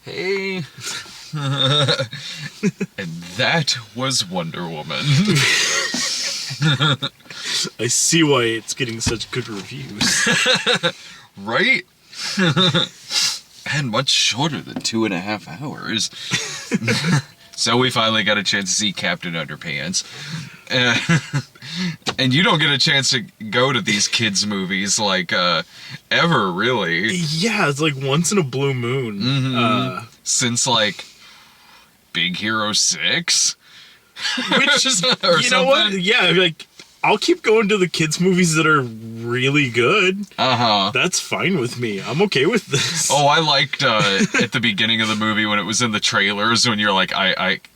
Hey. And that was Wonder Woman. I see why it's getting such good reviews. Right? And much shorter than 2.5 hours. So we finally got a chance to see Captain Underpants. And you don't get a chance to go to these kids' movies, like, ever, really. Yeah, it's like once in a blue moon. Mm-hmm. Since, like, Big Hero 6? Which, or you know what? something. Yeah, like, I'll keep going to the kids' movies that are really good. Uh-huh. That's fine with me. I'm okay with this. Oh, I liked, at the beginning of the movie when it was in the trailers, when you're like,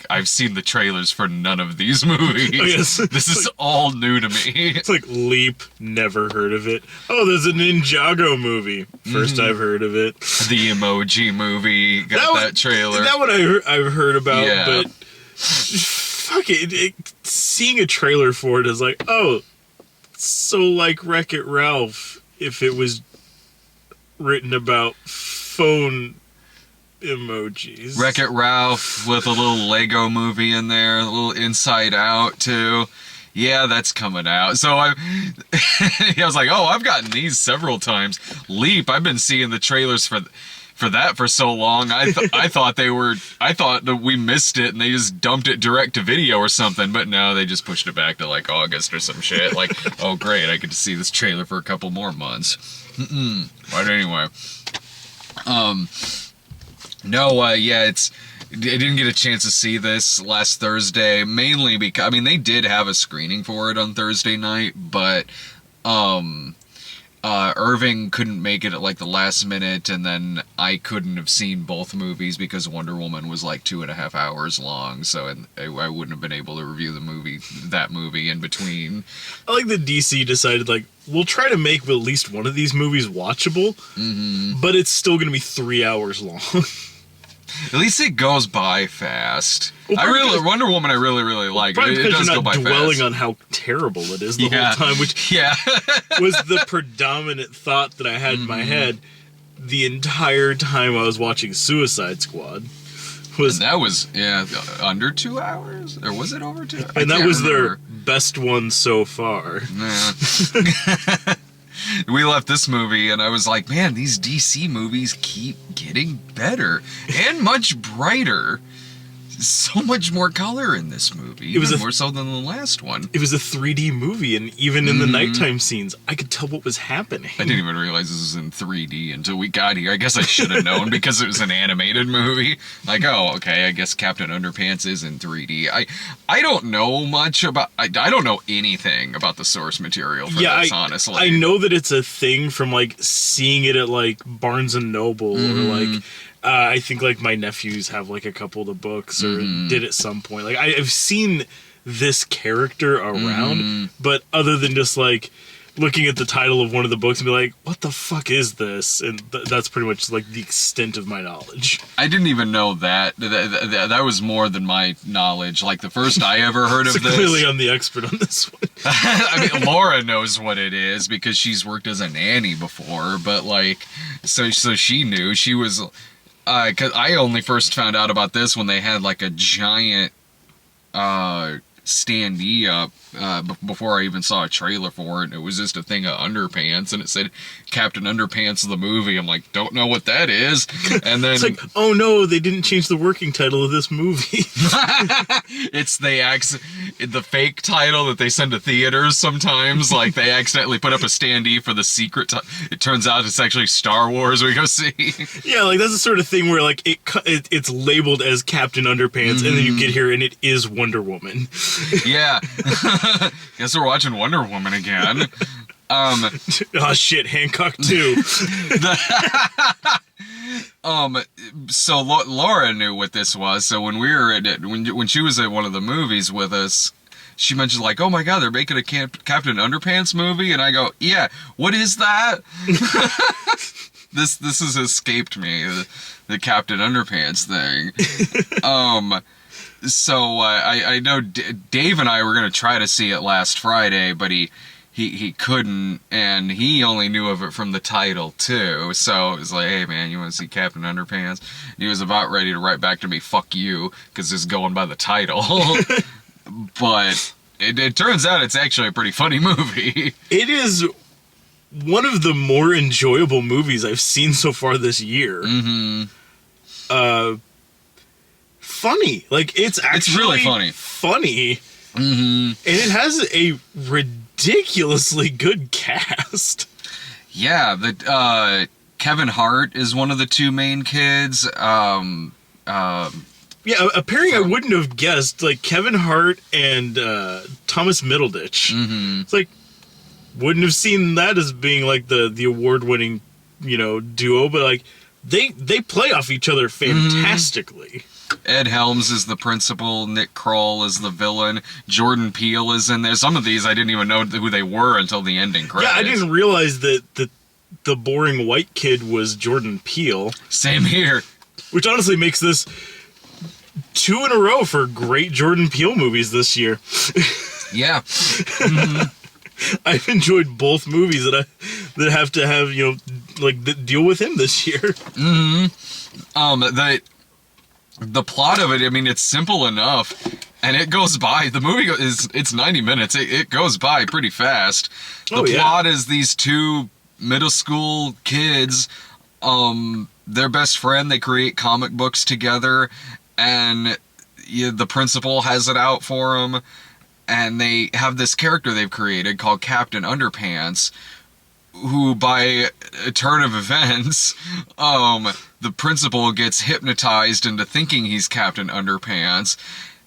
I've seen the trailers for none of these movies. Oh, yes. This is all new to me. It's like Leap, never heard of it. Oh, there's a Ninjago movie. First I've heard of it. The Emoji Movie got that trailer. That one I've heard about, Yeah. but fuck it. Seeing a trailer for it is like, oh, so like Wreck-It Ralph, if it was written about phone emojis. Wreck-It Ralph with a little Lego movie in there, a little Inside Out too. Yeah, that's coming out. So I was like, oh, I've gotten these several times. Leap, I've been seeing the trailers for that for so long. I thought that we missed it and they just dumped it direct to video or something, but no, they just pushed it back to like August or some shit. Like, oh great, I get to see this trailer for a couple more months. But anyway, no, yeah, I didn't get a chance to see this last Thursday, mainly because, I mean, they did have a screening for it on Thursday night, but, Irving couldn't make it at like the last minute, and then I couldn't have seen both movies because Wonder Woman was like 2.5 hours long, so I wouldn't have been able to review that movie in between. I like that DC decided, like, we'll try to make at least one of these movies watchable, but it's still going to be 3 hours long. At least it goes by fast. Well, Wonder Woman I really like. Probably It because does you're go by not dwelling fast. on how terrible it is the Yeah. whole time, which Yeah. was the predominant thought that I had in my head the entire time I was watching Suicide Squad. And that was, under 2 hours? Or was it over 2? And that was their best one so far. Nah. We left this movie and I was like, man, these DC movies keep getting better and much brighter. So much more color in this movie, even more so than the last one. It was a 3D movie, and even in the nighttime scenes, I could tell what was happening. I didn't even realize this was in 3D until we got here. I guess I should have known because it was an animated movie. Like, oh, okay, I guess Captain Underpants is in 3D. I don't know much about... I don't know anything about the source material for this, honestly. I know that it's a thing from, like, seeing it at, like, Barnes & Noble, or, like... I think, like, my nephews have, like, a couple of the books, or did at some point. Like, I've seen this character around, but other than just, like, looking at the title of one of the books and be like, what the fuck is this? And that's pretty much, like, the extent of my knowledge. I didn't even know that. That was more than my knowledge. Like, the first I ever heard of this... Clearly I'm the expert on this one. I mean, Laura knows what it is because she's worked as a nanny before, but, like, so she knew. She was... Cause I only first found out about this when they had like a giant standee up before I even saw a trailer for it. It was just a thing of Underpants, and it said Captain Underpants the movie. I'm like, don't know what that is. And then it's like, oh no, they didn't change the working title of this movie. It's the fake title that they send to theaters sometimes. Like, they accidentally put up a standee for the secret. It turns out it's actually Star Wars we go see. Yeah, like, that's the sort of thing where, like, it's labeled as Captain Underpants, and then you get here and it is Wonder Woman. Yeah. Guess we're watching Wonder Woman again. Oh shit, Hancock too. So Laura knew what this was. So when we were at it, when she was at one of the movies with us, she mentioned, like, oh my god, they're making a Captain Underpants movie, and I go, yeah, what is that? This has escaped me, the Captain Underpants thing. So I know Dave and I were gonna try to see it last Friday, but he he couldn't, and he only knew of it from the title too. So it was like, hey man, you want to see Captain Underpants? And he was about ready to write back to me, fuck you, because it's going by the title. But it turns out it's actually a pretty funny movie. It is one of the more enjoyable movies I've seen so far this year. Funny. Like, it's actually really funny. And it has a ridiculously good cast. Yeah, Kevin Hart is one of the two main kids. Yeah, a pairing I wouldn't have guessed, like Kevin Hart and Thomas Middleditch. It's like, wouldn't have seen that as being like the award-winning, duo, but like they play off each other fantastically. Ed Helms is the principal, Nick Kroll is the villain, Jordan Peele is in there. Some of these I didn't even know who they were until the ending credits. Yeah, I didn't realize that the boring white kid was Jordan Peele. Same here. Which honestly makes this 2 in a row for great Jordan Peele movies this year. Yeah. I've enjoyed both movies that have to have, deal with him this year. The plot of it, I mean, it's simple enough, and it goes by. The movie it's 90 minutes. It goes by pretty fast. The plot is these two middle school kids, their best friend, they create comic books together, and the principal has it out for them, and they have this character they've created called Captain Underpants, who, by a turn of events, the principal gets hypnotized into thinking he's Captain Underpants,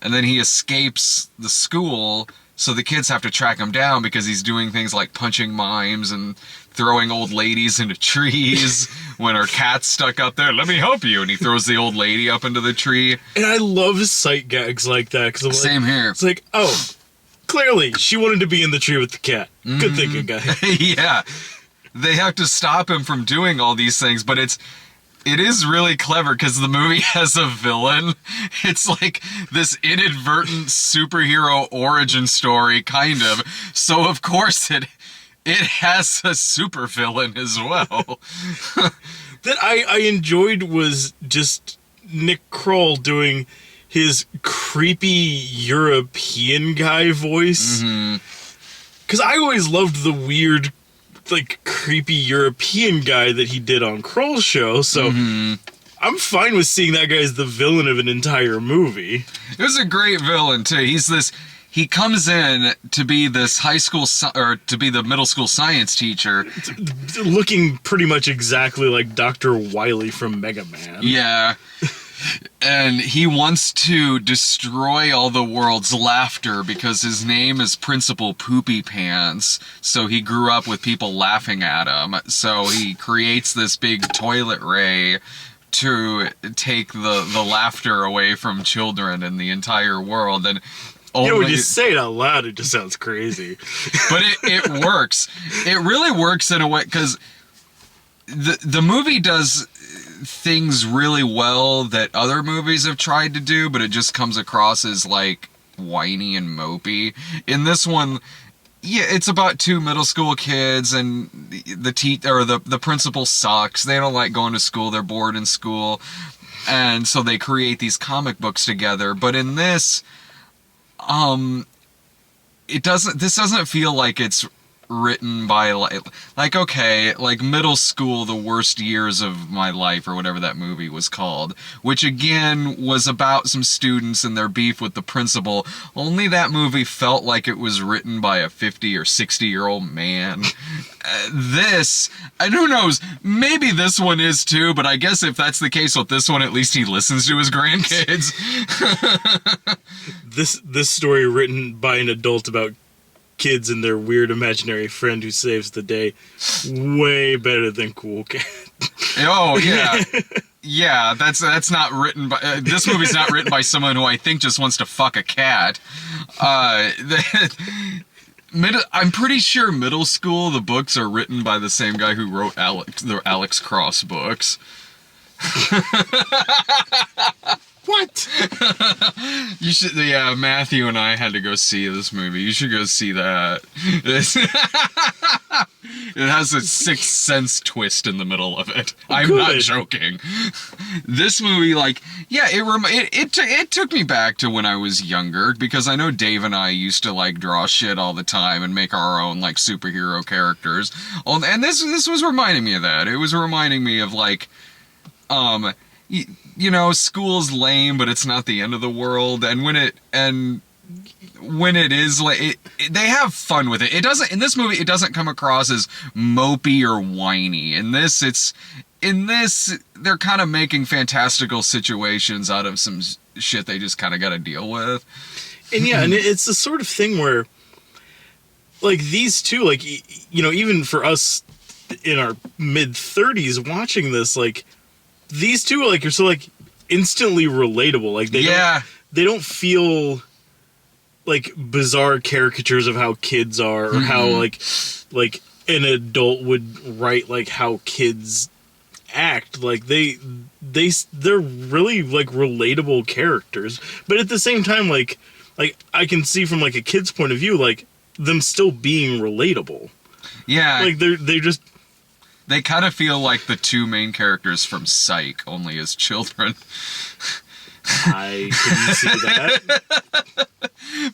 and then he escapes the school, so the kids have to track him down because he's doing things like punching mimes and throwing old ladies into trees when her cat's stuck up there. Let me help you. And he throws the old lady up into the tree. And I love sight gags like that. Same here. It's like, oh, clearly she wanted to be in the tree with the cat. Good thinking, guy. Yeah. They have to stop him from doing all these things, but it is really clever because the movie has a villain. It's like this inadvertent superhero origin story, kind of. So of course it has a super villain as well. That I enjoyed was just Nick Kroll doing his creepy European guy voice. Because I always loved the weird, like, creepy European guy that he did on Kroll's show, so I'm fine with seeing that guy as the villain of an entire movie. It was a great villain, too. He comes in to be this high school, or to be the middle school science teacher. Looking pretty much exactly like Dr. Wily from Mega Man. Yeah. And he wants to destroy all the world's laughter because his name is Principal Poopy Pants. So he grew up with people laughing at him. So he creates this big toilet ray to take the laughter away from children in the entire world. And when you say it out loud, it just sounds crazy. But it works. It really works in a way, because the movie does things really well that other movies have tried to do, but it just comes across as like whiny and mopey. In this one, yeah, it's about two middle school kids, and the principal sucks. They don't like going to school. They're bored in school, and so they create these comic books together. But in this, this doesn't feel like it's written by like middle school, the worst years of my life, or whatever that movie was called, which again was about some students and their beef with the principal. Only that movie felt like it was written by a 50 or 60-year-old man. This, and who knows, maybe this one is too, but I guess if that's the case with this one, at least he listens to his grandkids. This story written by an adult about kids and their weird imaginary friend who saves the day, way better than Cool Cat. Oh yeah. Yeah, that's not written by this movie's not written by someone who I think just wants to fuck a cat. I'm pretty sure Middle School, the books are written by the same guy who wrote the Alex Cross books. What? You should, yeah, Matthew and I had to go see this movie. You should go see that. It has a Sixth Sense twist in the middle of it. I'm not joking. This movie, like, yeah, it took me back to when I was younger, because I know Dave and I used to, like, draw shit all the time and make our own, like, superhero characters. And this was reminding me of that. It was reminding me of, like, you know, school's lame, but it's not the end of the world. And when it is, like, they have fun with it. It doesn't, in this movie, it doesn't come across as mopey or whiny. In this, they're kind of making fantastical situations out of some shit they just kind of got to deal with. And yeah, and it's the sort of thing where, like, these two, like, you know, even for us in our mid-30s watching this, like, these two, like, are so, like, instantly relatable. Like, they don't feel like bizarre caricatures of how kids are, or how, like an adult would write, like, how kids act. Like, they're really, like, relatable characters. But at the same time, like I can see from, like, a kid's point of view, like, them still being relatable. Yeah. Like, they just... They kind of feel like the two main characters from Psych, only as children. I can see that.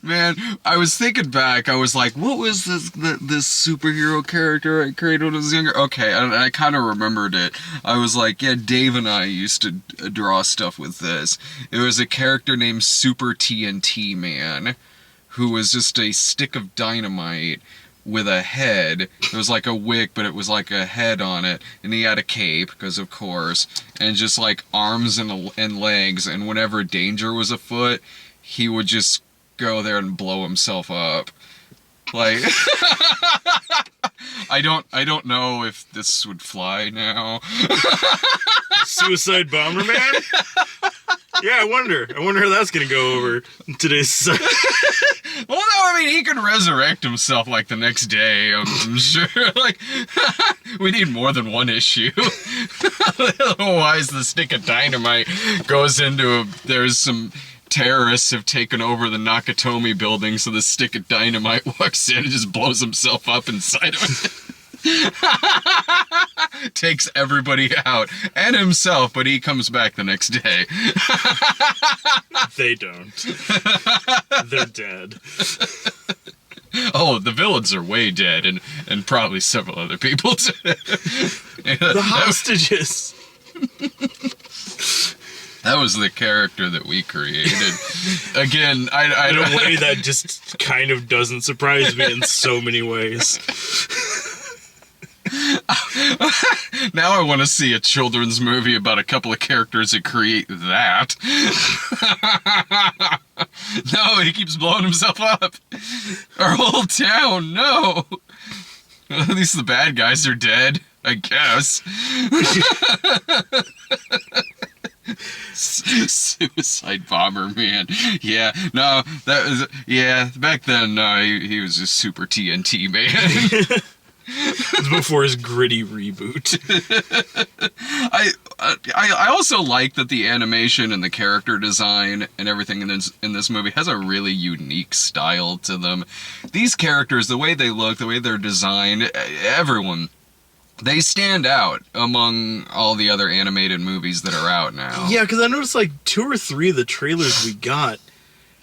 Man, I was thinking back, I was like, what was this superhero character I created when I was younger? Okay, and I kind of remembered it. I was like, yeah, Dave and I used to draw stuff with this. It was a character named Super TNT Man, who was just a stick of dynamite with a head. It was like a wick, but it was like a head on it, and he had a cape, because of course, and just like arms and legs, and whenever danger was afoot, he would just go there and blow himself up. Like, I don't know if this would fly now. Suicide Bomber Man? Yeah, I wonder how that's gonna go over in today's society. Well, no, I mean, he can resurrect himself, like, the next day, I'm sure. Like, we need more than one issue. Otherwise, the stick of dynamite goes into there's some terrorists have taken over the Nakatomi building, so the stick of dynamite walks in and just blows himself up inside of it. Takes everybody out, and himself, but he comes back the next day. They don't. They're dead. Oh, the villains are way dead, and probably several other people too. The hostages. That was the character that we created. Again, I in a way that just kind of doesn't surprise me in so many ways. Now I want to see a children's movie about a couple of characters that create that. No, he keeps blowing himself up. Our whole town, no. At least the bad guys are dead, I guess. Suicide Bomber Man. Yeah, no, that was, yeah, back then, he was just Super TNT Man. It was before his gritty reboot. I also like that the animation and the character design and everything in this movie has a really unique style to them. These characters, the way they look, the way they're designed, everyone, they stand out among all the other animated movies that are out now. Yeah, because I noticed like 2 or 3 of the trailers we got,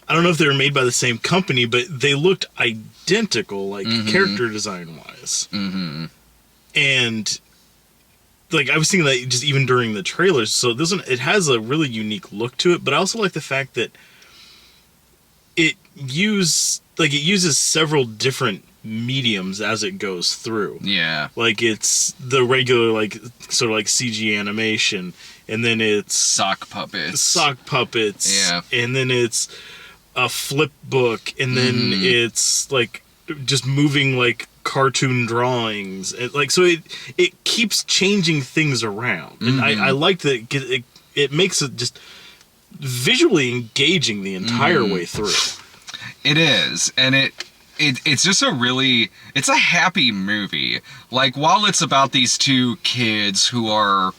I don't know if they were made by the same company, but they looked identical, like, character design-wise. Mm-hmm. And, like, I was thinking that just even during the trailers, so this one, it has a really unique look to it, but I also like the fact that it uses several different mediums as it goes through. Yeah. Like, it's the regular, like, sort of like CG animation, and then it's... Sock puppets. Yeah. And then it's a flip book, and then it's like just moving like cartoon drawings, and like so it keeps changing things around, and I like that it makes it just visually engaging the entire way through. It is, and it's just it's a happy movie. Like, while it's about these two kids who are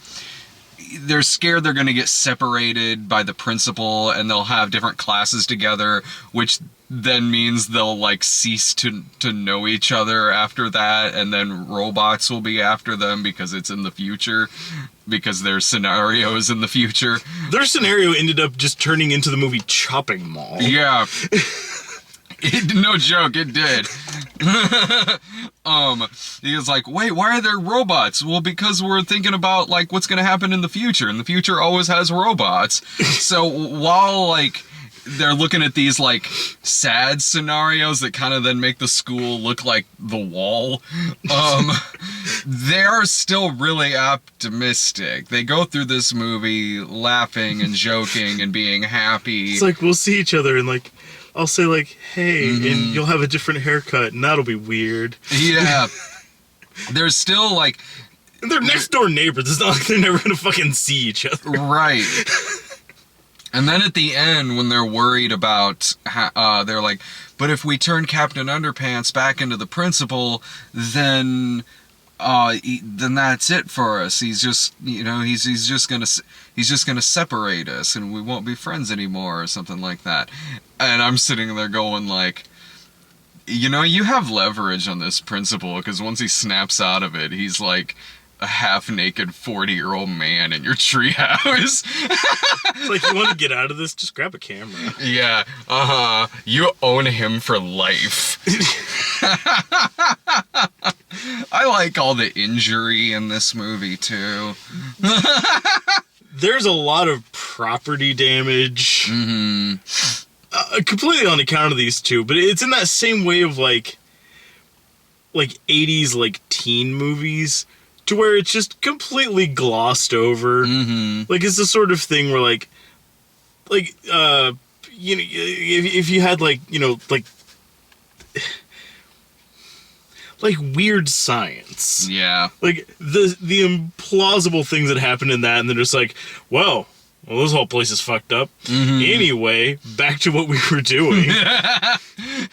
they're scared they're going to get separated by the principal, and they'll have different classes together, which then means they'll like cease to know each other after that, and then robots will be after them because it's in the future, because their scenario is in the future. Their scenario ended up just turning into the movie Chopping Mall. Yeah. No joke, it did. He was like, wait, why are there robots? Well, because we're thinking about, like, what's gonna happen in the future, and the future always has robots. So, while, like, they're looking at these, like, sad scenarios that kind of then make the school look like the wall, they're still really optimistic. They go through this movie laughing and joking and being happy. It's like, we'll see each other, and, like, I'll say, like, hey, and you'll have a different haircut, and that'll be weird. Yeah. There's still, like... And they're next-door neighbors. It's not like they're never gonna fucking see each other. Right. And then at the end, when they're worried about... they're like, but if we turn Captain Underpants back into the principal, then that's it for us. He's just, you know, he's just gonna separate us, and we won't be friends anymore, or something like that. And I'm sitting there going like, you know, you have leverage on this principal, because once he snaps out of it, he's like a half-naked 40-year-old man in your treehouse. It's like, you want to get out of this? Just grab a camera. Yeah, you own him for life. I like all the injury in this movie, too. There's a lot of property damage. Completely on account of these two, but it's in that same way of, like 80s, like, teen movies, to where it's just completely glossed over. Like, it's the sort of thing where, like, you know, if you had, like, you know, like Weird Science. Yeah. Like, the implausible things that happen in that, and they're just like, well, this whole place is fucked up. Anyway, back to what we were doing.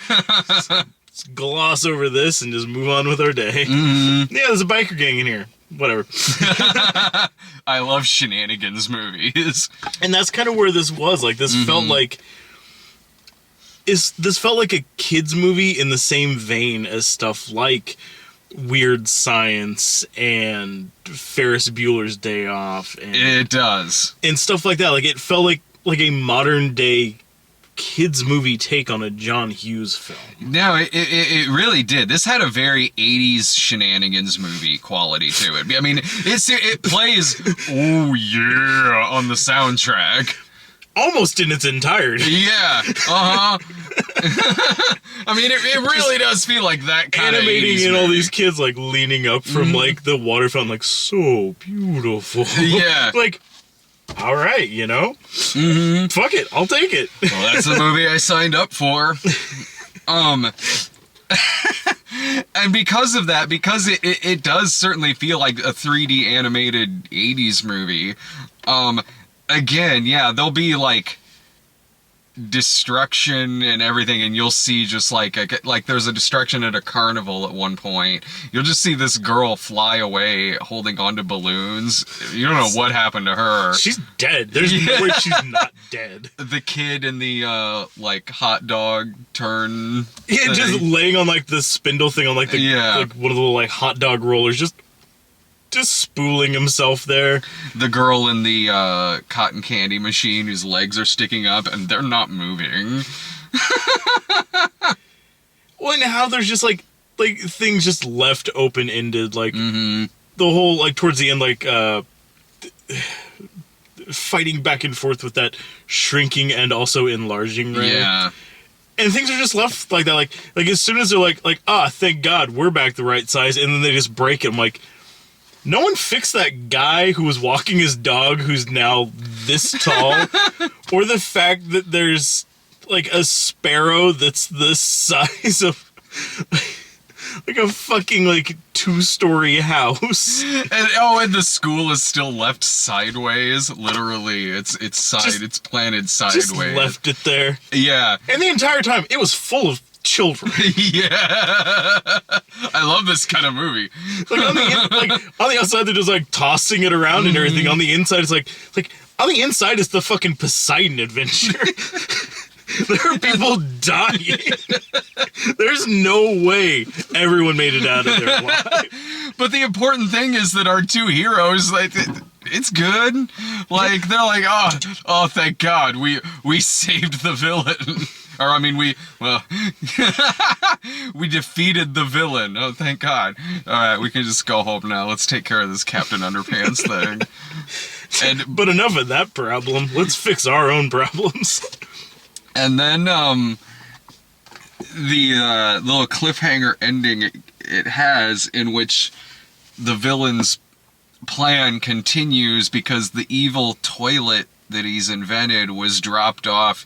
Let's gloss over this and just move on with our day. Yeah, there's a biker gang in here. Whatever. I love shenanigans movies. And that's kind of where this was. Like, this felt like... This felt like a kid's movie in the same vein as stuff like Weird Science and Ferris Bueller's Day Off. And, it does. And stuff like that. Like, it felt like a modern day kids movie take on a John Hughes film. No, it really did. This had a very 80s shenanigans movie quality to it. I mean, it plays, oh yeah, on the soundtrack. Almost in its entirety. Yeah, I mean, it really does feel like that kind of 80s animating in movie. all these kids, like, leaning up from, like, the water fountain, like, so beautiful. Yeah. Like, all right, you know? Fuck it, I'll take it. Well, that's the movie I signed up for. And because of that, because it does certainly feel like a 3D animated 80s movie, again, yeah, there'll be, like, destruction and everything, and you'll see just, like there's a destruction at a carnival at one point. You'll just see this girl fly away holding onto balloons. You don't know what happened to her. She's dead. There's no way she's not dead. The kid in the, like, hot dog turn Yeah, just laying on, like, the spindle thing on, like, the like, one of the little, like, hot dog rollers, just spooling himself there. The girl in the cotton candy machine whose legs are sticking up and they're not moving. Well, and how there's just like things just left open-ended, like the whole, like, towards the end, like fighting back and forth with that shrinking and also enlarging ray. Yeah. And things are just left like that, like as soon as they're like thank God we're back the right size, and then they just break it. I'm like, no one fixed that guy who was walking his dog who's now this tall, or the fact that there's, like, a sparrow that's this size of, like, a fucking, like, 2-story house. And the school is still left sideways. Literally, it's planted sideways. Just left it there. Yeah. And the entire time, it was full of children. Yeah. I love this kind of movie. Like on the outside, they're just like tossing it around and everything. On the inside, it's like on the inside is the fucking Poseidon adventure. There are people dying. There's no way everyone made it out of there alive. But the important thing is that our two heroes, like, it's good. Like, they're like, oh, thank God, we saved the villain. Or, I mean, we defeated the villain. Oh, thank God. All right, we can just go home now. Let's take care of this Captain Underpants thing. But enough of that problem. Let's fix our own problems. And then, the little cliffhanger ending it has, in which the villain's plan continues because the evil toilet that he's invented was dropped off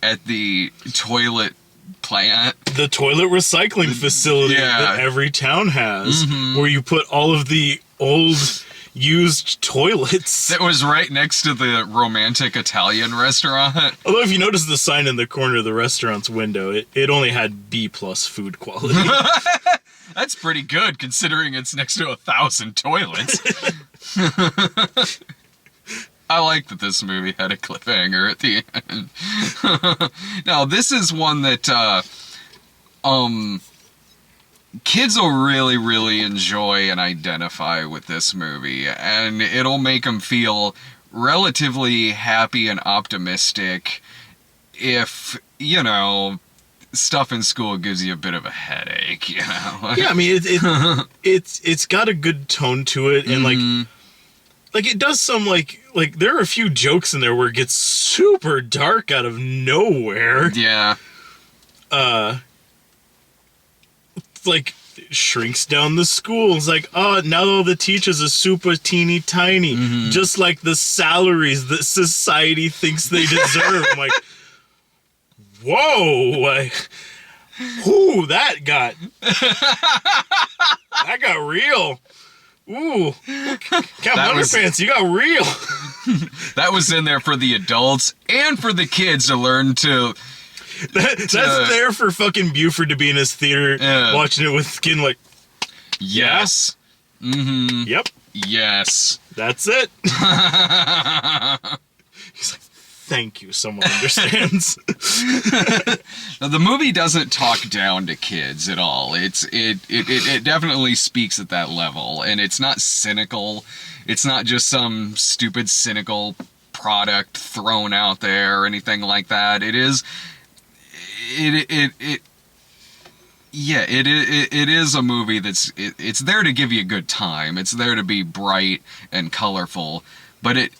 at the toilet plant. The toilet recycling facility that every town has, where you put all of the old used toilets. That was right next to the romantic Italian restaurant. Although if you notice the sign in the corner of the restaurant's window, it only had B+ food quality. That's pretty good considering it's next to 1,000 toilets. I like that this movie had a cliffhanger at the end. Now, this is one that kids will really, really enjoy and identify with this movie, and it'll make them feel relatively happy and optimistic if, you know, stuff in school gives you a bit of a headache, you know? Yeah, I mean, it's got a good tone to it, and like it does some, like there are a few jokes in there where it gets super dark out of nowhere. Yeah. Like shrinks down the school. It's like, oh, now all the teachers are super teeny tiny, just like the salaries that society thinks they deserve. I'm like, whoa, ooh, that got real. Ooh, Captain Underpants, you got real. That was in there for the adults and for the kids to learn to. That's there for fucking Buford to be in his theater watching it with skin like. Yes. Yeah. Mm-hmm. Yep. Yes. That's it. He's like, thank you, someone understands. Now, the movie doesn't talk down to kids at all. It definitely speaks at that level, and it's not cynical. It's not just some stupid cynical product thrown out there or anything like that. It is a movie that's it's there to give you a good time. It's there to be bright and colorful, but it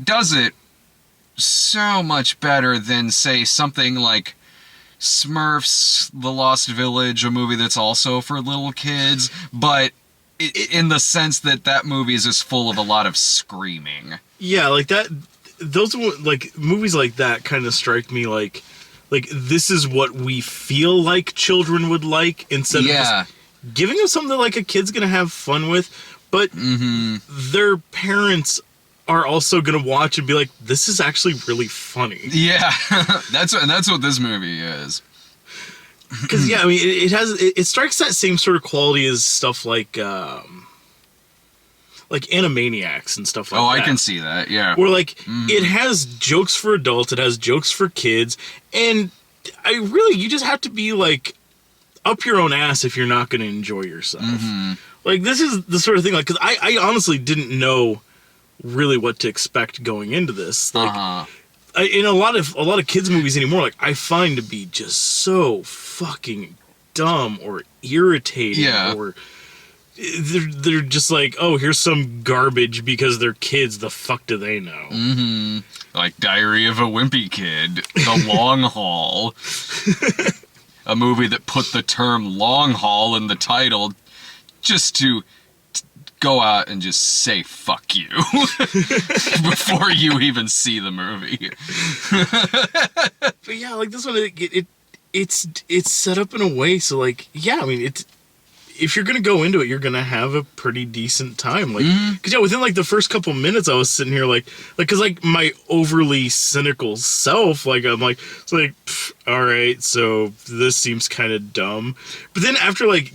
does it so much better than, say, something like Smurfs: The Lost Village, a movie that's also for little kids, but in the sense that movie is just full of a lot of screaming. Yeah, like that. Those like movies like that kind of strike me like this is what we feel like children would like, instead of just giving them something like a kid's gonna have fun with, but their parents are also gonna watch and be like, this is actually really funny. Yeah. that's what this movie is. Because I mean, it strikes that same sort of quality as stuff like Animaniacs and stuff like that. Oh, I can see that, yeah. Where, like, it has jokes for adults, it has jokes for kids, and you just have to be, like, up your own ass if you're not going to enjoy yourself. Like, this is the sort of thing, like, because I honestly didn't know really what to expect going into this. Like, in a lot of kids' movies anymore, like, I find to be just so fucking dumb or irritating, or they're just like, oh, here's some garbage because they're kids. The fuck do they know? Like Diary of a Wimpy Kid, The Long Haul, a movie that put the term long haul in the title just to go out and just say fuck you before you even see the movie. But yeah, like this one, it's set up in a way so, like, yeah, I mean, if you're gonna go into it, you're gonna have a pretty decent time. Like, because within like the first couple minutes, I was sitting here because like my overly cynical self, like I'm like, it's like, all right, so this seems kind of dumb. But then after like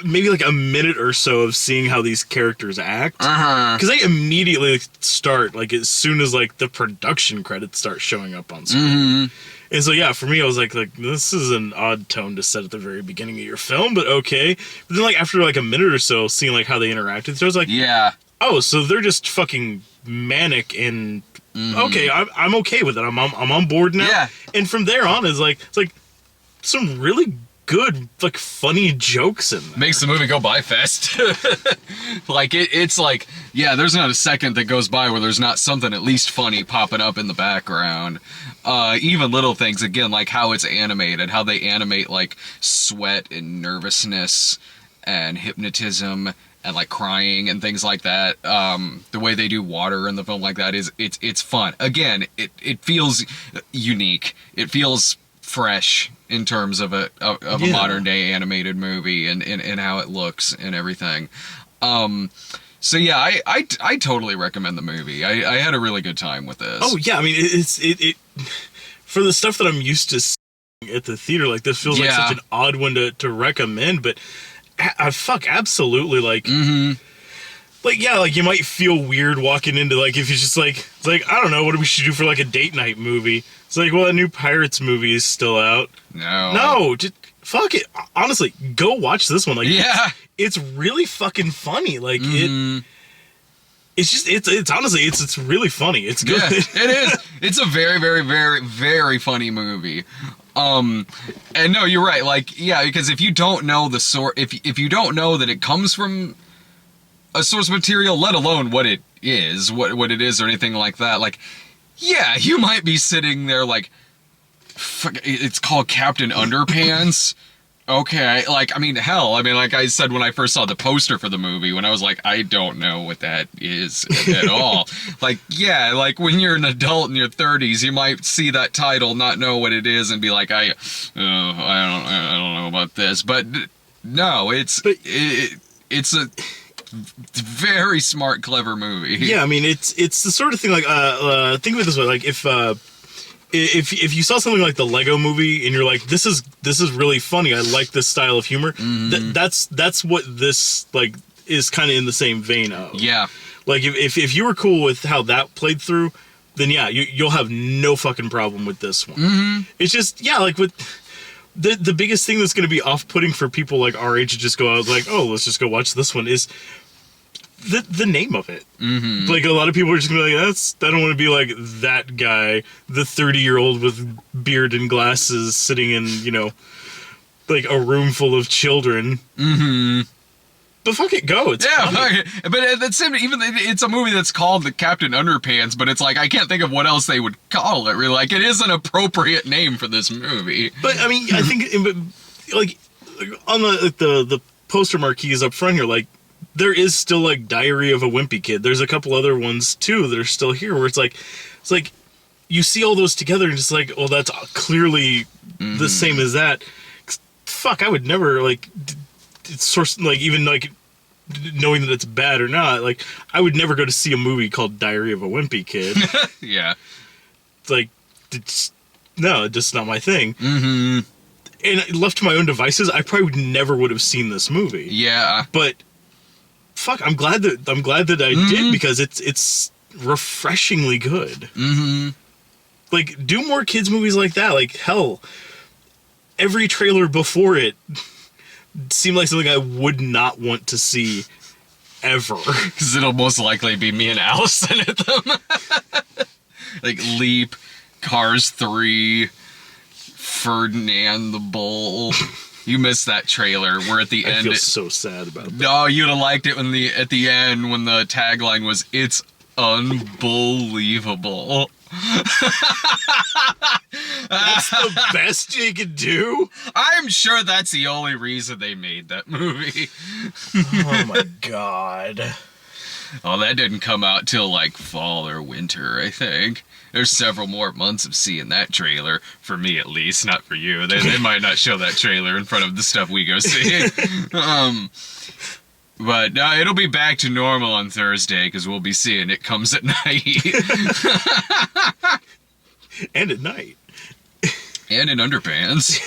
maybe like a minute or so of seeing how these characters act, because they immediately start like as soon as like the production credits start showing up on screen. And so yeah, for me, I was like this is an odd tone to set at the very beginning of your film, but okay. But then like after like a minute or so, seeing like how they interact with each other, I was like, yeah, oh, so they're just fucking manic and okay, I'm okay with it. I'm on board now. Yeah. And from there on, it's like some really good, like, funny jokes in there. Makes the movie go by fast. Like, it's like, yeah, there's not a second that goes by where there's not something at least funny popping up in the background. Even little things, again, like how it's animated, how they animate, like, sweat and nervousness and hypnotism and, like, crying and things like that. The way they do water in the film like that it's fun. Again, it feels unique. It feels fresh in terms of a modern day animated movie and how it looks and everything. So yeah, I totally recommend the movie. I had a really good time with this. Oh yeah, I mean it for the stuff that I'm used to seeing at the theater, like this feels like such an odd one to recommend, but fuck, absolutely, like like, yeah, like, you might feel weird walking into, like, if you just, like, it's like, I don't know, what we should do for, like, a date night movie. It's like, well, a new Pirates movie is still out. No, just, fuck it. Honestly, go watch this one. Like, yeah. It's really fucking funny. Like, it's just, it's honestly, it's really funny. It's good. Yeah, it is. It's a very, very, very, very funny movie. And no, you're right. Like, yeah, because if you don't know the if you don't know that it comes from a source material, let alone what it is, what it is or anything like that, like, yeah, you might be sitting there like, fuck, it's called Captain Underpants. Okay, like, I mean, hell, I mean, like I said when I first saw the poster for the movie, when I was like, I don't know what that is at all. Like, yeah, like, when you're an adult in your 30s, you might see that title, not know what it is, and be like, I don't know about this. But no, it's a very smart, clever movie. Yeah, I mean, it's the sort of thing, like, think of it this way, like, if you saw something like the Lego Movie and you're like, this is really funny, I like this style of humor, that's what this, like, is kind of in the same vein of. Yeah. Like, if you were cool with how that played through, then yeah, you'll have no fucking problem with this one. It's just, yeah, like, with the biggest thing that's going to be off-putting for people like our age to just go out, like, oh, let's just go watch this one, is the name of it. Like, a lot of people are just gonna be like, I don't want to be like that guy, the 30-year-old with beard and glasses sitting in, you know, like a room full of children. But fuck it, go. It's funny. But that's even it's a movie that's called the Captain Underpants, but it's like, I can't think of what else they would call it. Really, like, it is an appropriate name for this movie. But I mean, I think like on the poster marquees up front here, like, there is still, like, Diary of a Wimpy Kid. There's a couple other ones too that are still here where it's like you see all those together and just like, oh, that's clearly the same as that. Fuck, I would never, like, source, like, even, like, knowing that it's bad or not, like, I would never go to see a movie called Diary of a Wimpy Kid. Yeah. It's like, no, just not my thing. And left to my own devices, I probably never would have seen this movie. Yeah. But fuck, I'm glad that I did, because it's refreshingly good. Like, do more kids movies like that. Like, hell, every trailer before it seemed like something I would not want to see ever. Because it'll most likely be me and Allison at them. Like Leap, Cars 3, Ferdinand the Bull. You missed that trailer where at the end... I feel so sad about that. No, you'd have liked it at the end when the tagline was, "It's unbelievable." That's the best you could do? I'm sure that's the only reason they made that movie. Oh my god. Oh, that didn't come out till like fall or winter, I think. There's several more months of seeing that trailer, for me at least, not for you. They might not show that trailer in front of the stuff we go see. But no, it'll be back to normal on Thursday, because we'll be seeing It Comes at Night. And at night. And in Underpants.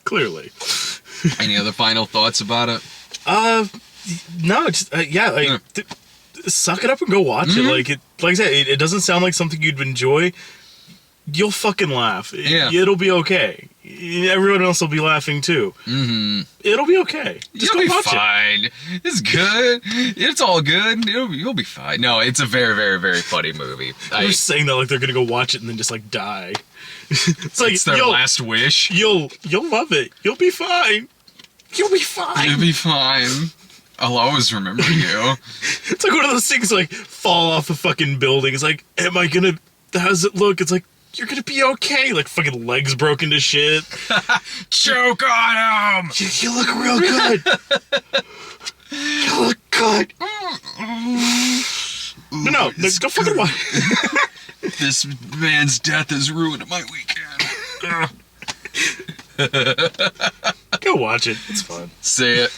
Clearly. Any other final thoughts about it? No, just suck it up and go watch it. Like I said, it doesn't sound like something you'd enjoy. You'll fucking laugh. Yeah. It'll be okay. Everyone else will be laughing too. Mm-hmm. It'll be okay. Just You'll go be watch fine. It's good. It's all good. You'll be fine. No, it's a very, very, very funny movie. I'm just saying that like they're gonna go watch it and then just like die. It's like it's their last wish. You'll love it. You'll be fine. You'll be fine. You'll be fine. I'll always remember you. It's like one of those things like fall off a fucking building. It's like, am I gonna? How does it look? It's like, you're gonna be okay. Like fucking legs broken to shit. Choke on him. You look real good. You look good. But no, go fucking watch. This man's death has ruined my weekend. Go watch it. It's fun. Say it.